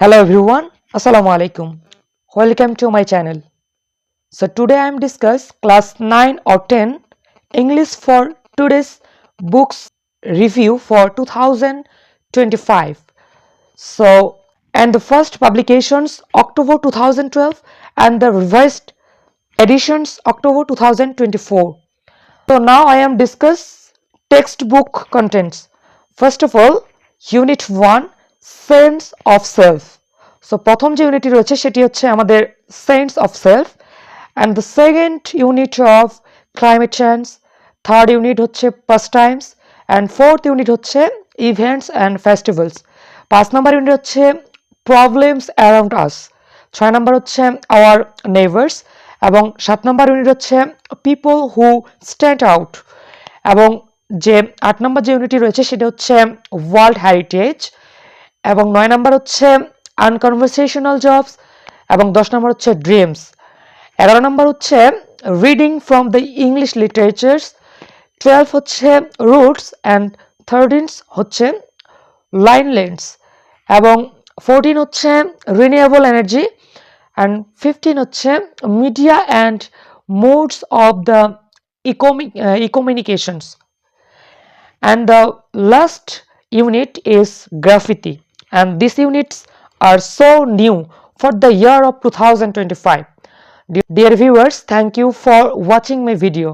Hello everyone, Assalamu alaikum. Welcome to my channel. So today I am discuss class 9 or 10 English for today's books review for 2025. So and the first publications October 2012 and the revised editions October 2024. So now I am discuss textbook contents. First of all, Unit 1 Sense of Self. So প্রথম যে ইউনিটটি রয়েছে সেটি হচ্ছে আমাদের sense of self and the second unit of climate change, third unit হচ্ছে past times and fourth unit হচ্ছে events and festivals. 5 number unit হচ্ছে প্রবলেমস অ্যারাউন্ড আস, 6 নম্বর হচ্ছে আওয়ার নেইবার্স এবং 7 নম্বর ইউনিট হচ্ছে পিপল হু স্ট্যান্ড আউট এবং যে 8 নম্বর যে ইউনিটটি রয়েছে সেটা হচ্ছে ওয়ার্ল্ড হেরিটেজ এবং 9 নম্বর হচ্ছে আনকনভারসেশনাল জবস এবং 10 নম্বর হচ্ছে ড্রিমস। 11 নম্বর হচ্ছে reading from the English literatures, 12 হচ্ছে রুটস অ্যান্ড 13 হচ্ছে লাইনলেন্ডস এবং 14 হচ্ছে রিনিউয়েবল এনার্জি অ্যান্ড 15 হচ্ছে media and modes of the communications. And the last unit is graffiti, and these units are so new for the year of 2025. Dear viewers, thank you for watching my video.